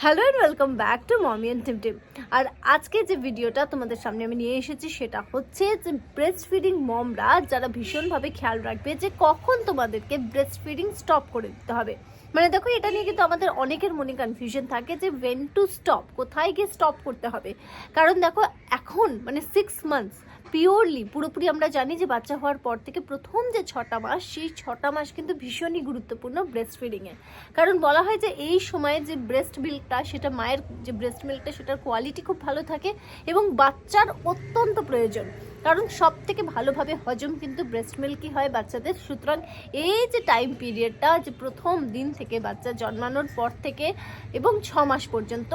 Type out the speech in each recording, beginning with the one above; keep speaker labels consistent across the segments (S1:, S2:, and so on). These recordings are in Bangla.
S1: Hello and welcome back to Mommy and Team. আর আজকে যে ভিডিওটা তোমাদের সামনে আমি নিয়ে এসেছি সেটা হচ্ছে যে ব্রেস্ট ফিডিং মমরা যারা ভীষণভাবে খেয়াল রাখবে যে কখন তোমাদেরকে ব্রেস্ট ফিডিং স্টপ করে দিতে হবে। মানে দেখো, এটা নিয়ে কিন্তু আমাদের অনেকের মনে কনফিউশন থাকে যে ওয়েন টু স্টপ, কোথায় গিয়ে স্টপ করতে হবে। কারণ দেখো, এখন মানে 6 মান্থস পিওরলি পুরোপুরি আমরা জানি যে বাচ্চা হওয়ার পর থেকে প্রথম যে 6টা মাস, সেই 6টা মাস কিন্তু ভীষণই গুরুত্বপূর্ণ ব্রেস্ট ফিডিংয়ে। কারণ বলা হয় যে এই সময়ে যে ব্রেস্ট মিল্কটা, সেটা মায়ের যে ব্রেস্ট মিল্কটা, সেটার কোয়ালিটি খুব ভালো থাকে এবং বাচ্চার অত্যন্ত প্রয়োজন। কারণ সব থেকে ভালোভাবে হজম কিন্তু ব্রেস্ট মিল্কই হয় বাচ্চাদের। সুতরাং এই যে টাইম পিরিয়ডটা, যে প্রথম দিন থেকে বাচ্চা জন্মানোর পর থেকে এবং 6 মাস পর্যন্ত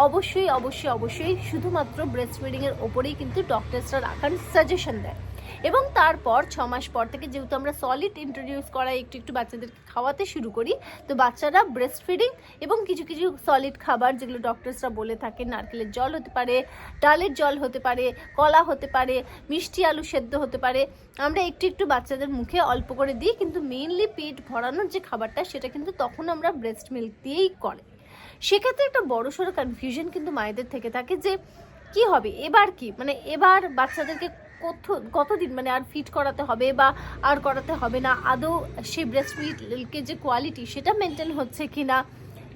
S1: অবশ্যই অবশ্যই অবশ্যই শুধুমাত্র ব্রেস্ট ফিডিংয়ের ওপরেই কিন্তু ডক্টরসরা রাখার সাজেশন দেয়। এবং তারপর 6 মাস পর থেকে যেহেতু আমরা সলিড ইন্ট্রোডিউস করা একটু একটু বাচ্চাদেরকে খাওয়াতে শুরু করি, তো বাচ্চারা ব্রেস্ট ফিডিং এবং কিছু কিছু সলিড খাবার, যেগুলো ডক্টরসরা বলে থাকে, নারকেলের জল হতে পারে, ডালের জল হতে পারে, কলা হতে পারে, মিষ্টি আলু সেদ্ধ হতে পারে, আমরা একটু একটু বাচ্চাদের মুখে অল্প করে দিই। কিন্তু মেইনলি পেট ভরানোর যে খাবারটা, সেটা কিন্তু তখন আমরা ব্রেস্ট মিল্ক দিয়েই করে। সেক্ষেত্রে একটা বড়সড় কনফিউশন কিন্তু মায়েদের থেকে থাকে যে কি হবে, এবার কি, মানে এবার বাচ্চাদেরকে কতদিন মানে আর ফিট করাতে হবে বা আর করাতে হবে না, আদৌ সেই ব্রেস্ট মিল্কের যে কোয়ালিটি সেটা মেনটেন হচ্ছে কি না,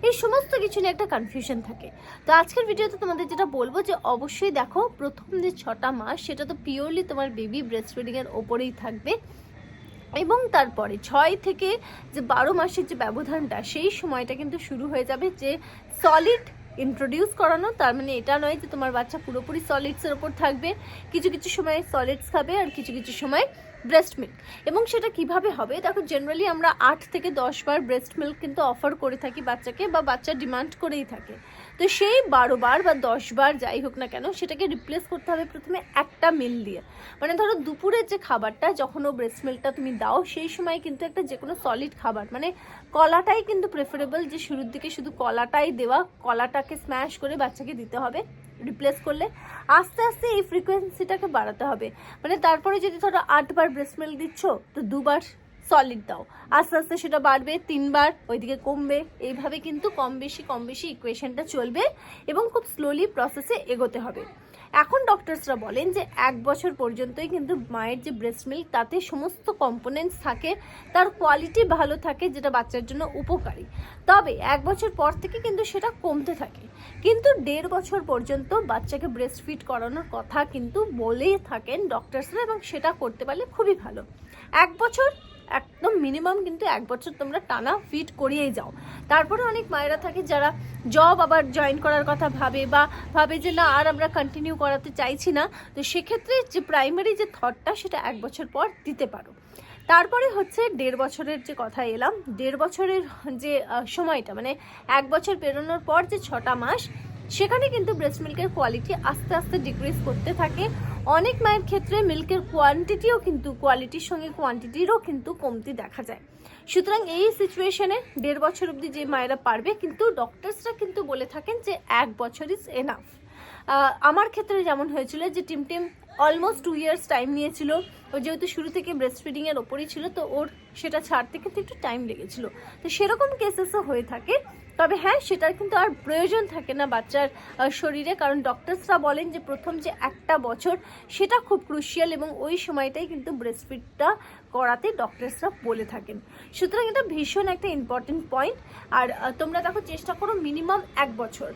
S1: এই সমস্ত কিছু নিয়ে একটা কনফিউশন থাকে। তো আজকের ভিডিওতে তোমাদের যেটা বলবো যে অবশ্যই দেখো, প্রথম যে 6টা মাস সেটা তো পিওরলি তোমার বেবি ব্রেস্ট ফিডিংয়ের ওপরেই থাকবে। এবং তারপরে 6 থেকে যে 12 মাসের যে ব্যবধানটা, সেই সময়টা কিন্তু শুরু হয়ে যাবে যে সলিড ইন্ট্রোডিউস করানো। তার মানে এটা নয় যে তোমার বাচ্চা পুরোপুরি সলিডসের ওপর থাকবে, কিছু কিছু সময় সলিডস খাবে আর কিছু কিছু সময় ব্রেস্ট মিল্ক। এবং সেটা কিভাবে হবে, দেখো জেনারেলি আমরা 8 থেকে 10 বার ব্রেস্ট মিল্ক কিন্তু অফার করে থাকি বাচ্চাকে, বা বাচ্চা ডিমান্ড করেই থাকে। তো সেই 12 বার বা 10 বার যাই হোক না কেন, সেটাকে রিপ্লেস করতে হবে প্রথমে একটা মিল দিয়ে। মানে ধরো দুপুরের যে খাবারটা, যখন ও ব্রেস্ট মিল্কটা তুমি দাও, সেই সময় কিন্তু একটা যে কোনো সলিড খাবার, মানে কলাটাই কিন্তু প্রেফারেবল, যে শুরুর দিকে শুধু কলাটাই দেওয়া, কলাটাকে স্ম্যাশ করে বাচ্চাকে দিতে হবে। রিপ্লেস করলে আস্তে আস্তে এই ফ্রিকোয়েন্সিটাকে বাড়াতে হবে। মানে তারপরে যদি ধরো 8 বার ব্রেস্ট মিল্ক দিচ্ছ, তো 2 বার সলিড দাও, আস্তে আস্তে সেটা বাড়বে, 3 বার, ওইদিকে কমবে। এইভাবে কিন্তু কম বেশি ইকুয়েশনটা চলবে এবং খুব স্লোলি প্রসেসে এগোতে হবে। এখন ডক্টরসরা বলেন যে 1 বছর পর্যন্তই কিন্তু মায়ের যে ব্রেস্ট মিল্ক, তাতে সমস্ত কম্পোনেন্টস থাকে, তার কোয়ালিটি ভালো থাকে, যেটা বাচ্চার জন্য উপকারী। তবে 1 বছর পর থেকে কিন্তু সেটা কমতে থাকে। কিন্তু 1.5 বছর পর্যন্ত বাচ্চাকে ব্রেস্ট ফিড করানোর কথা কিন্তু বলেই থাকেন ডক্টরসরা, এবং সেটা করতে পারলে খুবই ভালো। 1 বছর একদম মিনিমাম, কিন্তু 1 বছর তোমরা টানা ফিট করিয়েই যাও। তারপরে অনেক মায়েরা থাকে যারা জব আবার জয়েন করার কথা ভাবে যে না, আর আমরা কন্টিনিউ করাতে চাইছি না। তো সেক্ষেত্রে যে প্রাইমারি যে থটটা, সেটা 1 বছর পর দিতে পারো। তারপরে হচ্ছে 1.5 বছরের যে কথা এলাম, 1.5 বছরের যে সময়টা, মানে 1 বছর পেরোনোর পর যে 6টা মাস, সেখানে কিন্তু ব্রেস্ট মিল্কের কোয়ালিটি আস্তে আস্তে ডিক্রিজ করতে থাকে। অনেক মায়ের ক্ষেত্রে মিল্কের কোয়ান্টিটিও কিন্তু কোয়ালিটির সঙ্গে কোয়ান্টিটিরও কিন্তু কমতি দেখা যায়। সুতরাং এই সিচুয়েশনে 1.5 বছর অবধি যে মায়েরা পারবে, কিন্তু ডক্টরসরা কিন্তু বলে থাকেন যে 1 বছর ইজ এনাফ। আমার ক্ষেত্রে যেমন হয়েছিল যে টিম অলমোস্ট 2 ইয়ার্স টাইম নিয়েছিল। ও যেহেতু শুরু থেকে ব্রেস্ট ফিডিংয়ের ওপরই ছিল, তো ওর সেটা ছাড়তে কিন্তু একটু টাইম লেগেছিল। তো সেরকম কেসেসও হয়ে থাকে। তবে হ্যাঁ, সেটার কিন্তু আর প্রয়োজন থাকে না বাচ্চার শরীরে, কারণ ডক্টরসরা বলেন যে প্রথম যে 1টা বছর, সেটা খুব ক্রুশিয়াল, এবং ওই সময়টাই কিন্তু ব্রেস্ট ফিডটা করাতে ডক্টরসরা বলে থাকেন। সুতরাং এটা ভীষণ একটা ইম্পর্টেন্ট পয়েন্ট। আর তোমরা দেখো, চেষ্টা করো মিনিমাম 1 বছর।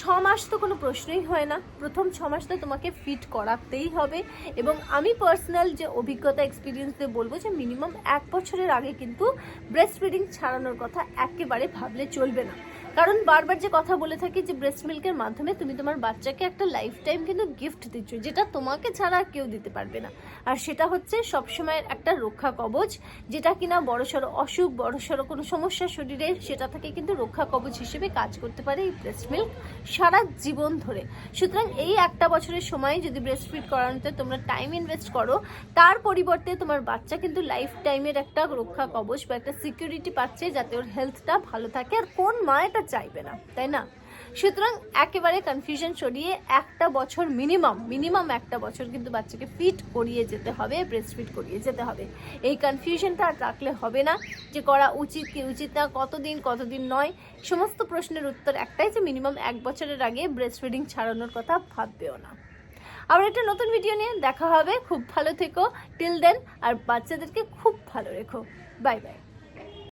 S1: 6 মাস তো কোনো প্রশ্নই হয় না, প্রথম 6 মাস তো তোমাকে ফিট করাতেই হবে। এবং আমি পার্সোনাল যে অভিজ্ঞতা এক্সপিরিয়েন্স দিয়ে বলবো যে মিনিমাম 1 বছরের আগে কিন্তু ব্রেস্ট ফিডিং ছাড়ানোর কথা একেবারে ভাবলে চলবে না। কারণ বারবার যে কথা বলে থাকি যে ব্রেস্ট মিল্কের মাধ্যমে তুমি তোমার বাচ্চাকে একটা লাইফ টাইম কিন্তু গিফট দিচ্ছ, যেটা তোমাকে ছাড়া কেউ দিতে পারবে না। আর সেটা হচ্ছে সবসময়ের একটা রক্ষা কবচ, যেটা কিনা বড়সড় অসুখ, বড়সড় কোনো সমস্যা শরীরে, সেটা থেকে কিন্তু রক্ষা কবচ হিসেবে কাজ করতে পারে এই ব্রেস্ট মিল্ক সারা জীবন ধরে। সুতরাং এই 1টা বছরের সময় যদি ব্রেস্ট ফিড করানোতে তোমরা টাইম ইনভেস্ট করো, তার পরিবর্তে তোমার বাচ্চা কিন্তু লাইফ টাইমের একটা রক্ষা কবচ বা একটা সিকিউরিটি পাচ্ছে, যাতে ওর হেলথটা ভালো থাকে। আর কোন মা এটা চাইবে না, তাই না? সুতরাং একেবারে কনফিউশন সরিয়ে একটা বছর মিনিমাম একটা বছর কিন্তু বাচ্চাকে ফিট করিয়ে যেতে হবে, ব্রেস্ট ফিট করিয়ে যেতে হবে। এই কনফিউশনটা আর রাখলে হবে না যে করা উচিত কি উচিত না, কতদিন নয়। সমস্ত প্রশ্নের উত্তর একটাই, যে মিনিমাম 1 বছরের আগে ব্রেস্ট ফিডিং ছাড়ানোর কথা ভাববেও না। আবার একটা নতুন ভিডিও নিয়ে দেখা হবে। খুব ভালো থেকো টিল দেন, আর বাচ্চাদেরকে খুব ভালো রেখো। Bye bye.